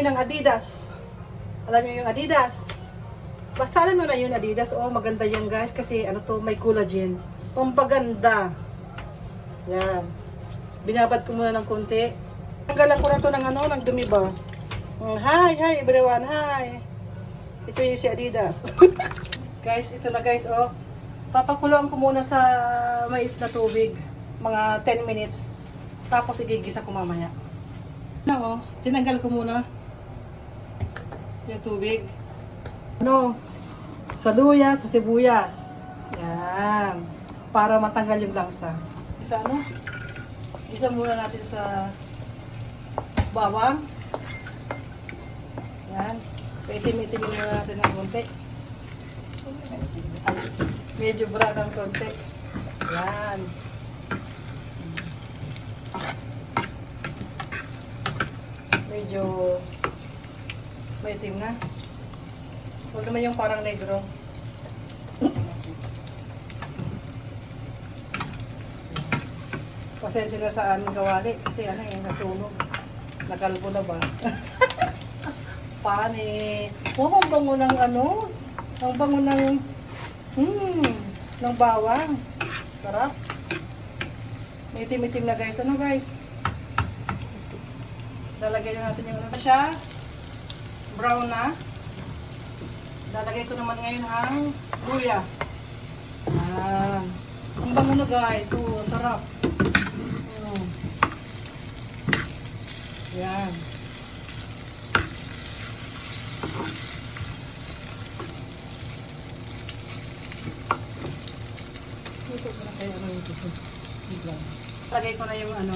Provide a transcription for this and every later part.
ngayon ng Adidas. Alam niyo yung Adidas? Basta alam mo na yung Adidas. Oh, maganda yan guys. Kasi ano to, may collagen. Pampaganda. Yan. Binabad ko muna ng konti. Tanggalan ko na to ng ano, ng dumi ba? Hi everyone, hi. Ito yung si Adidas. Guys, ito na guys, oh. Papakuloan ko muna sa mait na tubig. Mga 10 minutes. Tapos igigisa ko mamaya. Ano, oh, tinanggal ko muna yung tubig. Ano, sa luya, sa sibuyas. Yan. Para matanggal yung langsa. Isa ano? Isa muna natin sa bawang. Yan. Paitim-itimin muna natin ng konti. Medyo brown ng konti. Yan. Medyo maitim na. Huwag naman yung parang negro. Pasensya na sa aming kawali. Kasi ano yung nasunog. Nakalbo na ba? Pani. Oh, ang bango ng ano. Ang bango ng ng bawang. Sarap. May itim-itim na guys. Ano guys? Lalagay na natin yung ano siya. Brown na. Lalagay ko naman ngayon ang luya. Ang bango na guys. Oh, sarap. Yan. Ito ko na kayo ano ito. Lagay ko na yung ano,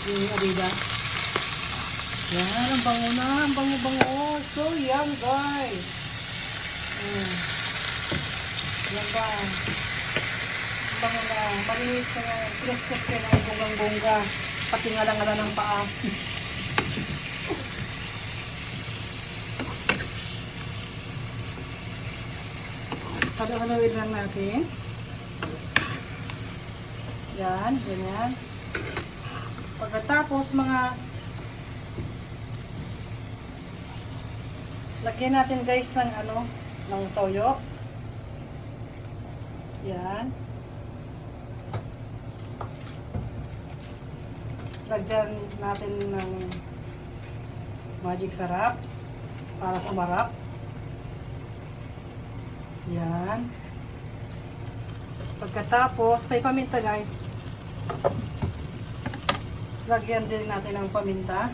yung Adidas. Yan, ang bango na. Ang bango-bango. So, yan guys. Yan ba? Ang bango na. Malinis na nga. Pinag-check ko na yung bonggang-bongga. Pati nga lang ng paa. Halo-haloin lang natin. Yan, ganyan. Pagkatapos mga lagyan natin guys ng ano, ng toyo. Yan. Lagyan natin ng magic sarap para sumarap. Yan. Pagkatapos, may paminta guys. Lagyan din natin ng paminta.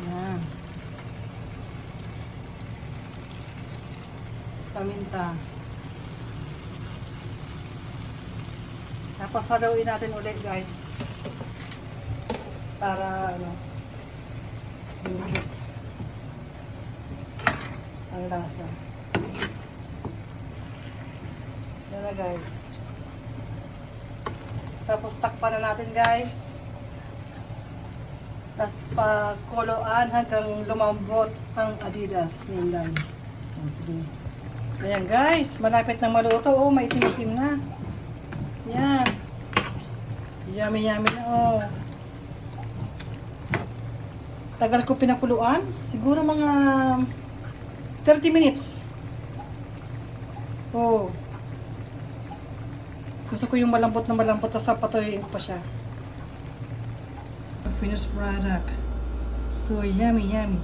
Yan. Paminta. Tapos haluin natin ulit guys. Para ano, humigit ang lasa. Yan na guys. Tapos takpan na natin guys. Tapos pakuluan hanggang lumambot ang Adidas nindan. Sige. Ayan guys, malapit na maluto. Oh, may itim-itim na. Yan. Yummy-yummy na. Oh. Tagal ko pinakuluan. Siguro mga 30 minutes. Oh. Gusto ko yung malambot na malambot. Tapos papatuloyin ko pa siya. Finished product. So yummy, yummy.